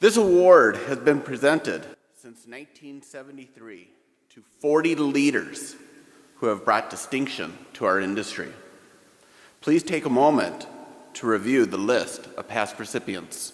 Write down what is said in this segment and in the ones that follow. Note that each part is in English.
This award has been presented since 1973 to 40 leaders who have brought distinction to our industry. Please take a moment to review the list of past recipients.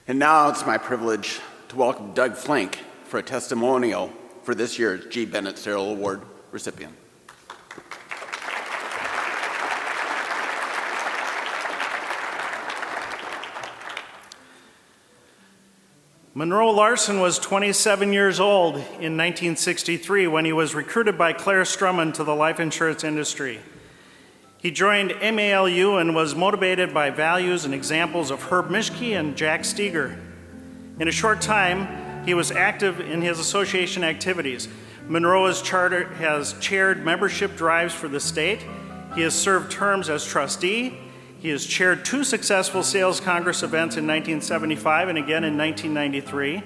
And now it's my privilege to welcome Doug Flink for a testimonial for this year's G. Bennett Serrill Award recipient. Monroe Larson was 27 years old in 1963 when he was recruited by Claire Strumman to the life insurance industry. He joined MALU and was motivated by values and examples of Herb Mischke and Jack Steger. In a short time, he was active in his association activities. Monroe has chaired membership drives for the state. He has served terms as trustee. He has chaired 2 successful Sales Congress events in 1975 and again in 1993.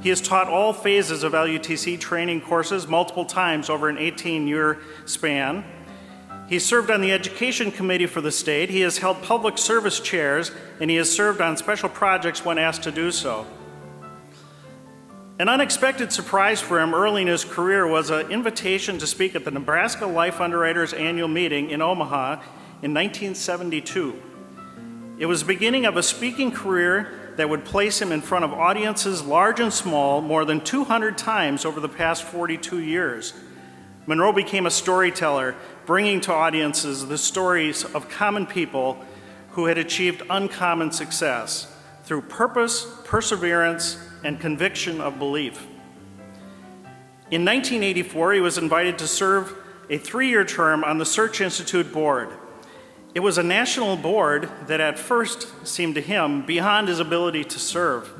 He has taught all phases of LUTC training courses multiple times over an 18-year span. He served on the Education Committee for the state. He has held public service chairs, and he has served on special projects when asked to do so. An unexpected surprise for him early in his career was an invitation to speak at the Nebraska Life Underwriters Annual Meeting in Omaha in 1972. It was the beginning of a speaking career that would place him in front of audiences large and small more than 200 times over the past 42 years. Monroe became a storyteller, bringing to audiences the stories of common people who had achieved uncommon success through purpose, perseverance, and conviction of belief. In 1984, he was invited to serve a 3-year term on the Search Institute board. It was a national board that at first seemed to him beyond his ability to serve.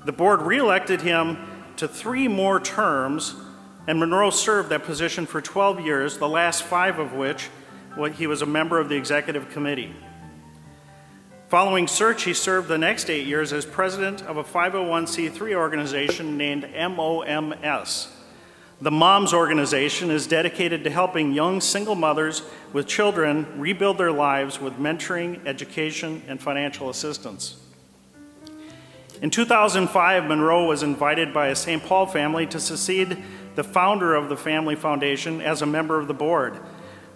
The board reelected him to 3 more terms, and Monroe served that position for 12 years, the last 5 of which he was a member of the executive committee. Following Search, he served the next 8 years as president of a 501c3 organization named MOMS. The MOMS organization is dedicated to helping young single mothers with children rebuild their lives with mentoring, education, and financial assistance. In 2005, Monroe was invited by a St. Paul family to succeed the founder of the family foundation as a member of the board.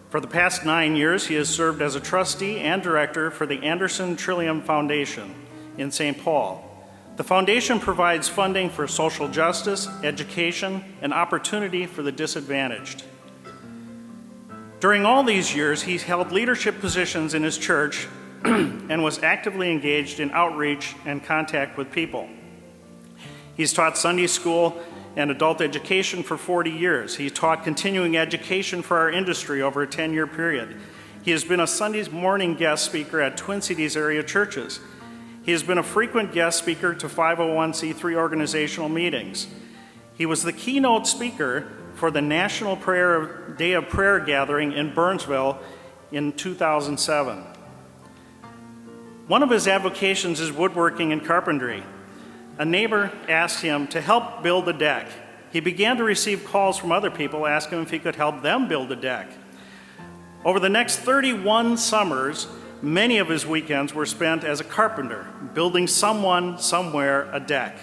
For the past 9 years, he has served as a trustee and director for the Anderson Trillium Foundation in St. Paul. The foundation provides funding for social justice, education, and opportunity for the disadvantaged. During all these years, he's held leadership positions in his church and was actively engaged in outreach and contact with people. He's taught Sunday school and adult education for 40 years. He taught continuing education for our industry over a 10-year period. He has been a Sunday morning guest speaker at Twin Cities area churches. He has been a frequent guest speaker to 501c3 organizational meetings. He was the keynote speaker for the National Day of Prayer gathering in Burnsville in 2007. One of his avocations is woodworking and carpentry. A neighbor asked him to help build a deck. He began to receive calls from other people asking him if he could help them build a deck. Over the next 31 summers, many of his weekends were spent as a carpenter, building someone, somewhere, a deck.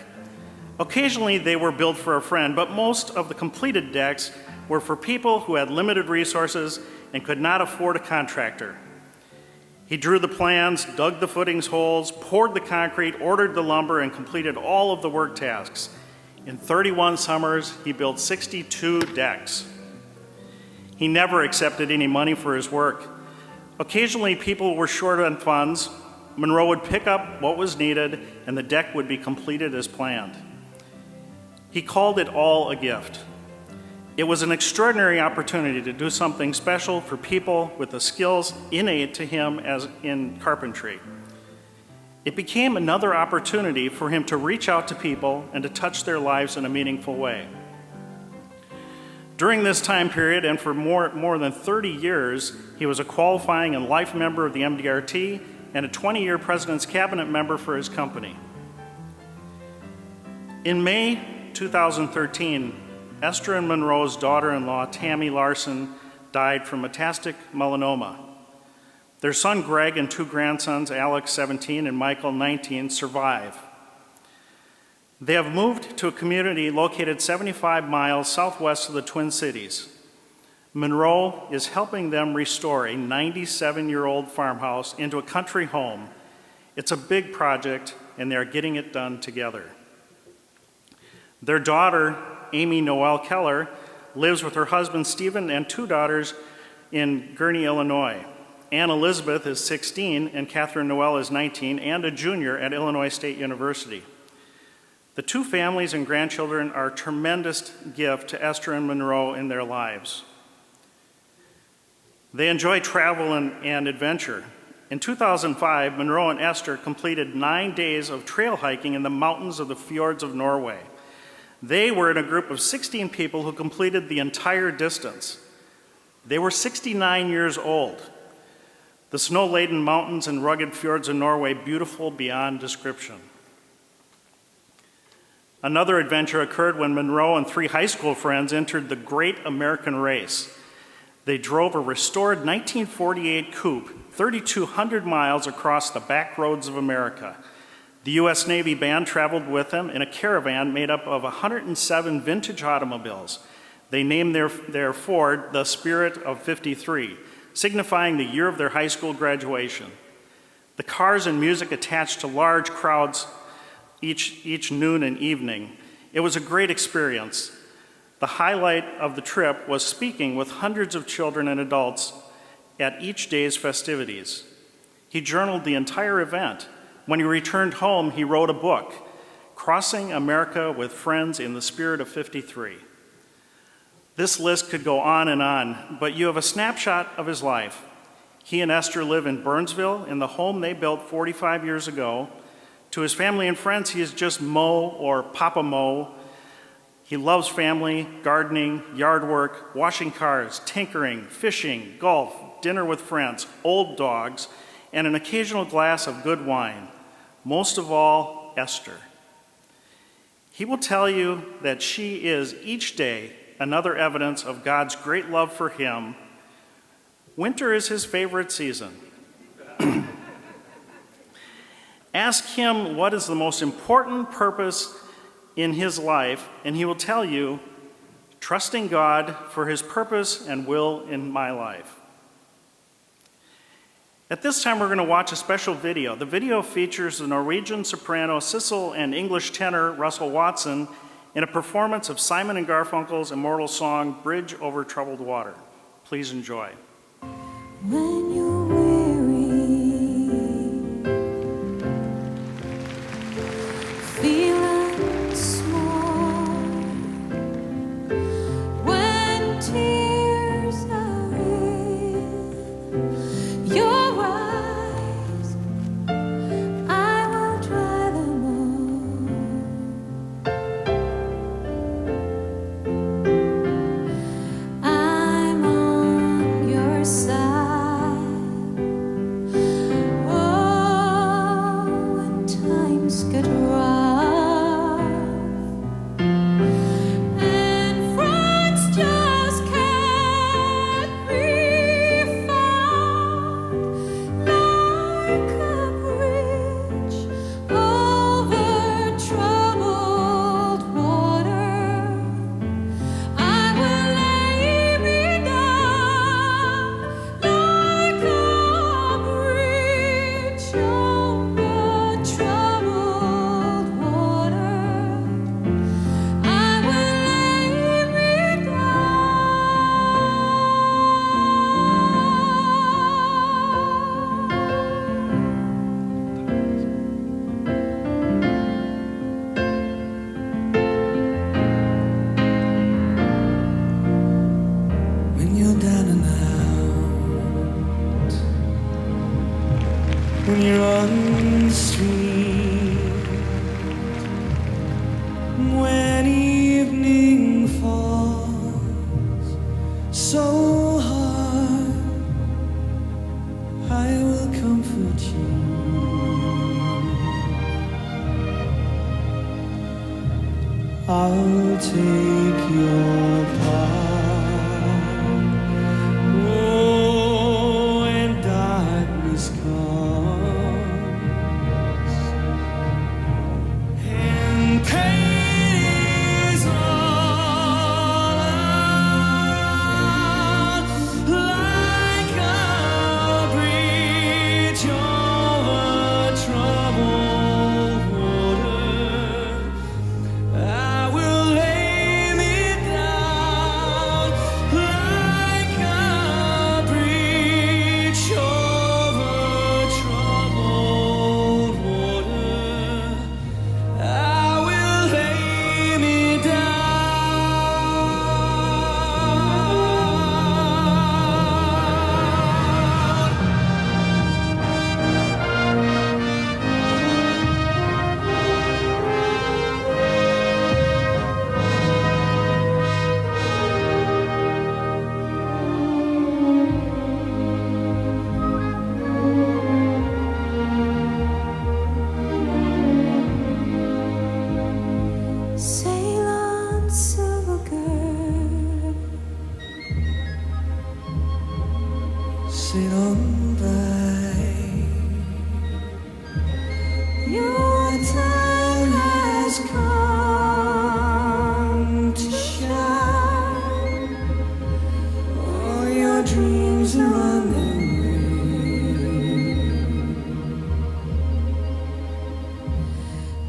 Occasionally, they were built for a friend, but most of the completed decks were for people who had limited resources and could not afford a contractor. He drew the plans, dug the footings holes, poured the concrete, ordered the lumber, and completed all of the work tasks. In 31 summers, he built 62 decks. He never accepted any money for his work. Occasionally, people were short on funds. Monroe would pick up what was needed, and the deck would be completed as planned. He called it all a gift. It was an extraordinary opportunity to do something special for people with the skills innate to him as in carpentry. It became another opportunity for him to reach out to people and to touch their lives in a meaningful way. During this time period, and for more than 30 years, he was a qualifying and life member of the MDRT and a 20-year President's Cabinet member for his company. In May 2013, Esther and Monroe's daughter-in-law, Tammy Larson, died from metastatic melanoma. Their son, Greg, and two grandsons, Alex, 17, and Michael, 19, survive. They have moved to a community located 75 miles southwest of the Twin Cities. Monroe is helping them restore a 97-year-old farmhouse into a country home. It's a big project, and they're getting it done together. Their daughter, Amy Noel Keller, lives with her husband, Stephen, and two daughters in Gurnee, Illinois. Anne Elizabeth is 16, and Catherine Noel is 19, and a junior at Illinois State University. The two families and grandchildren are a tremendous gift to Esther and Monroe in their lives. They enjoy travel and adventure. In 2005, Monroe and Esther completed 9 days of trail hiking in the mountains of the fjords of Norway. They were in a group of 16 people who completed the entire distance. They were 69 years old. The snow-laden mountains and rugged fjords of Norway, beautiful beyond description. Another adventure occurred when Monroe and 3 high school friends entered the Great American Race. They drove a restored 1948 coupe 3,200 miles across the back roads of America. The U.S. Navy band traveled with them in a caravan made up of 107 vintage automobiles. They named their Ford the Spirit of 53, signifying the year of their high school graduation. The cars and music attached to large crowds each noon and evening. It was a great experience. The highlight of the trip was speaking with hundreds of children and adults at each day's festivities. He journaled the entire event. When he returned home, he wrote a book, Crossing America with Friends in the Spirit of 53. This list could go on, but you have a snapshot of his life. He and Esther live in Burnsville in the home they built 45 years ago. To his family and friends, he is just Mo or Papa Mo. He loves family, gardening, yard work, washing cars, tinkering, fishing, golf, dinner with friends, old dogs, and an occasional glass of good wine. Most of all, Esther. He will tell you that she is each day another evidence of God's great love for him. Winter is his favorite season. Ask him what is the most important purpose in his life, and he will tell you, trusting God for his purpose and will in my life. At this time, we're going to watch a special video. The video features the Norwegian soprano Sissel and English tenor Russell Watson in a performance of Simon and Garfunkel's immortal song, Bridge Over Troubled Water. Please enjoy. When you're weary, feeling small, when tears are in your eyes, I will dry them all. I'm on your side. over troubled water. I will lay me When you're down and out, when you're on the street, when evening falls so hard, I will comfort you. I'll take your part. Oh, when darkness comes and pain is all around, like a bridge over troubled water, I will lay me down like a bridge over troubled water. I will lay me sail on, silver girl. Sit on by. Your time has come to shine. All your dreams are on their way.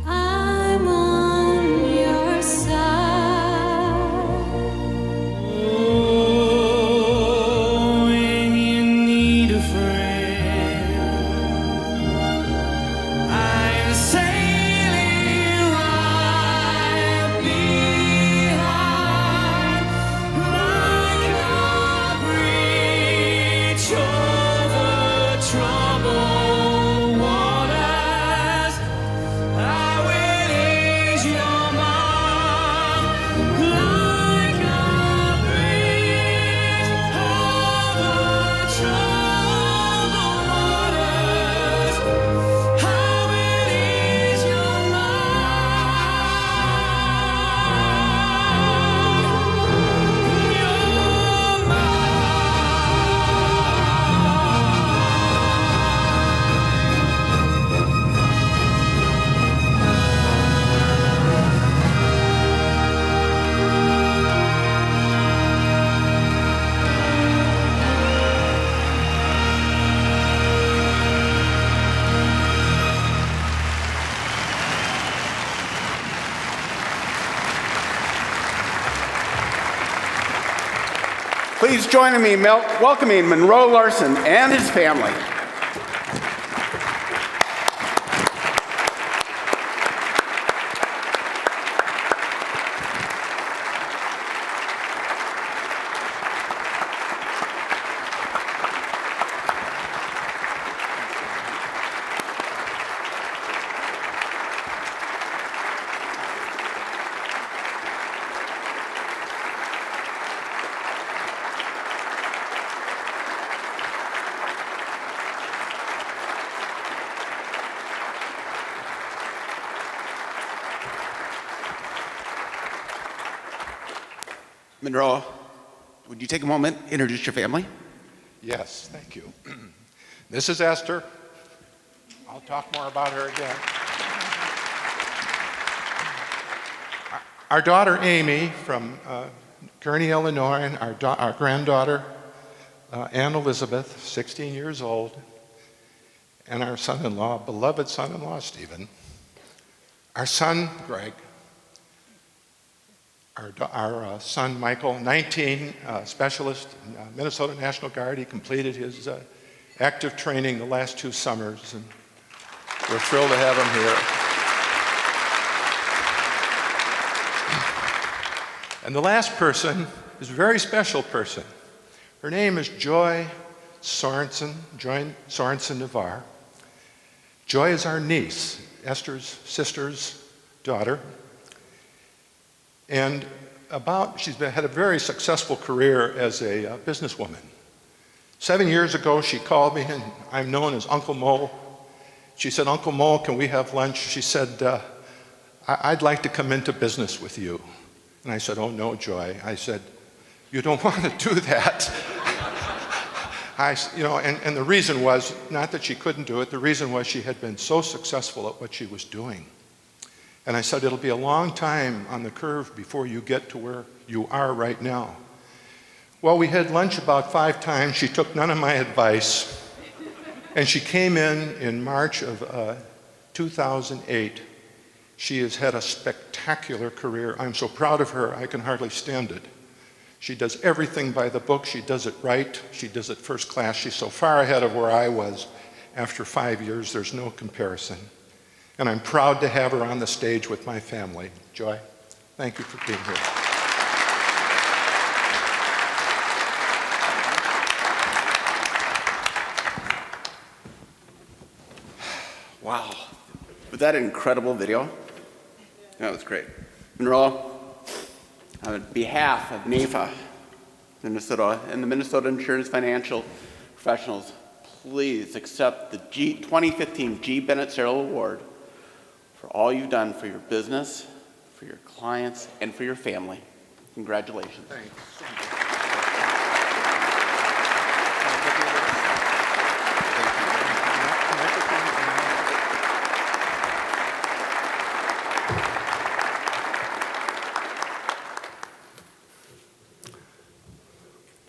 I'm on your side. Oh, when you need a friend, I'm sailing right behind, like a bridge over troubled waters. I will ease your mind, like a bridge over troubled waters. I will ease your Please join me in welcoming Monroe Larson and his family. Monroe, would you take a moment, introduce your family? Yes, thank you. This is Esther. I'll talk more about her again. Our daughter Amy from Kearney, Illinois, and our granddaughter Ann Elizabeth, 16 years old, and our son-in-law, beloved son-in-law, Stephen, our son, Greg, our son, Michael, 19, specialist in Minnesota National Guard. He completed his active training the last 2 summers, and we're thrilled to have him here. And the last person is a very special person. Her name is Joy Sorensen Navarre. Joy is our niece, Esther's sister's daughter. And she's had a very successful career as a businesswoman. 7 years ago, she called me, and I'm known as Uncle Mo. She said, "Uncle Mo, can we have lunch?" She said, I'd like to come into business with you." And I said, "Oh, no, Joy." I said, "You don't want to do that." And the reason was, not that she couldn't do it, the reason was she had been so successful at what she was doing. And I said, "It'll be a long time on the curve before you get to where you are right now." Well, we had lunch about 5 times. She took none of my advice. And she came in March of 2008. She has had a spectacular career. I'm so proud of her, I can hardly stand it. She does everything by the book. She does it right. She does it first class. She's so far ahead of where I was after 5 years, there's no comparison. And I'm proud to have her on the stage with my family. Joy, thank you for being here. Wow. Was that an incredible video? That was great. Monroe, on behalf of NAFA, Minnesota, and the Minnesota Insurance Financial Professionals, please accept the 2015 G. Bennett Serrill Award for all you've done for your business, for your clients, and for your family. Congratulations. Thanks.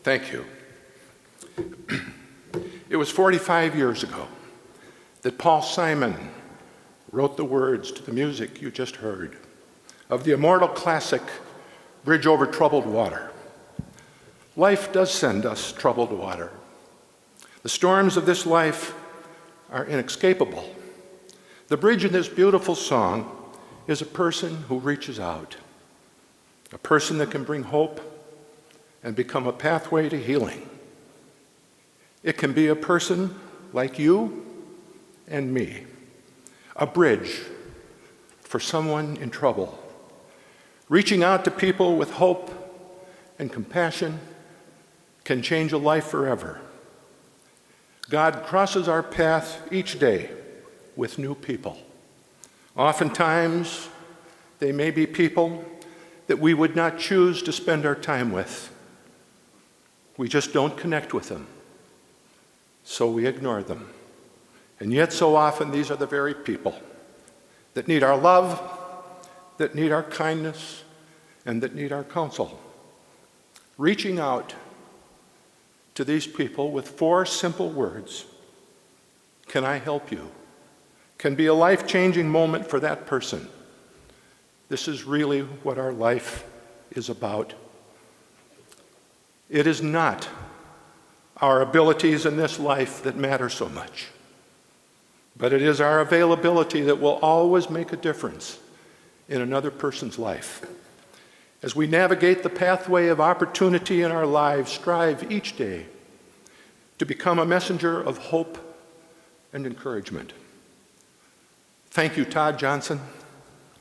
Thank you. It was 45 years ago that Paul Simon wrote the words to the music you just heard of the immortal classic, Bridge Over Troubled Water. Life does send us troubled water. The storms of this life are inescapable. The bridge in this beautiful song is a person who reaches out, a person that can bring hope and become a pathway to healing. It can be a person like you and me, a bridge for someone in trouble. Reaching out to people with hope and compassion can change a life forever. God crosses our path each day with new people. Oftentimes, they may be people that we would not choose to spend our time with. We just don't connect with them, so we ignore them. And yet so often these are the very people that need our love, that need our kindness, and that need our counsel. Reaching out to these people with 4 simple words, "Can I help you?" can be a life-changing moment for that person. This is really what our life is about. It is not our abilities in this life that matter so much, but it is our availability that will always make a difference in another person's life. As we navigate the pathway of opportunity in our lives, strive each day to become a messenger of hope and encouragement. Thank you, Todd Johnson,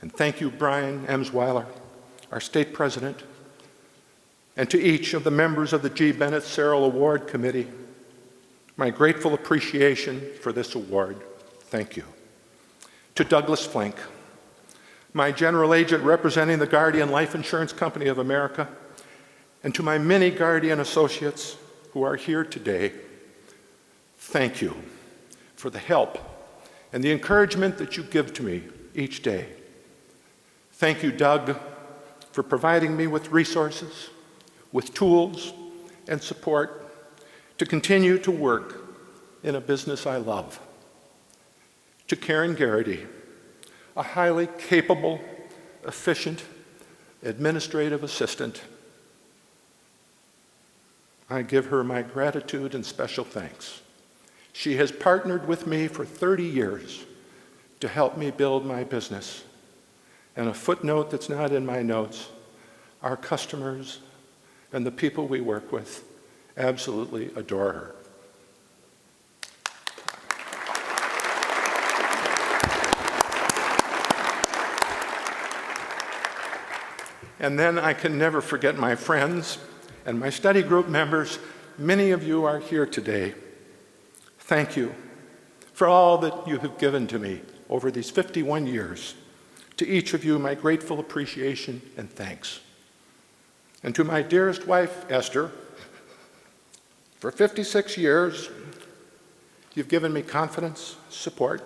and thank you, Brian Emsweiler, our state president, and to each of the members of the G. Bennett Serrill Award Committee, my grateful appreciation for this award. Thank you. To Douglas Flink, my general agent representing the Guardian Life Insurance Company of America, and to my many Guardian associates who are here today, thank you for the help and the encouragement that you give to me each day. Thank you, Doug, for providing me with resources, with tools and support to continue to work in a business I love. To Karen Garrity, a highly capable, efficient, administrative assistant, I give her my gratitude and special thanks. She has partnered with me for 30 years to help me build my business. And a footnote that's not in my notes, our customers and the people we work with absolutely adore her. And then I can never forget my friends and my study group members. Many of you are here today. Thank you for all that you have given to me over these 51 years. To each of you, my grateful appreciation and thanks. And to my dearest wife, Esther, for 56 years, you've given me confidence, support,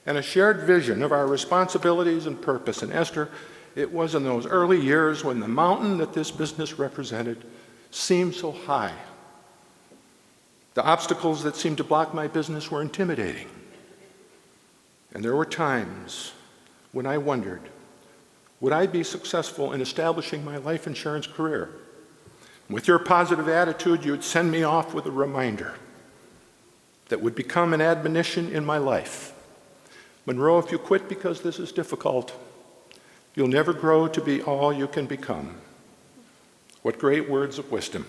and a shared vision of our responsibilities and purpose. And Esther, it was in those early years when the mountain that this business represented seemed so high. The obstacles that seemed to block my business were intimidating. And there were times when I wondered, would I be successful in establishing my life insurance career? With your positive attitude, you'd send me off with a reminder that would become an admonition in my life. Monroe, if you quit because this is difficult, you'll never grow to be all you can become. What great words of wisdom.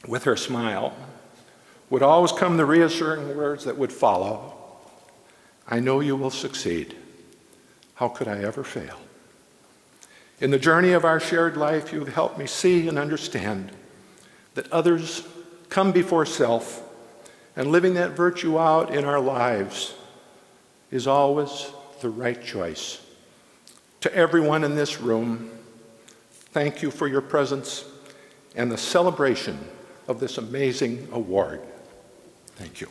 With her smile would always come the reassuring words that would follow. I know you will succeed. How could I ever fail? In the journey of our shared life, you've helped me see and understand that others come before self, and living that virtue out in our lives is always the right choice. To everyone in this room, thank you for your presence and the celebration of this amazing award. Thank you.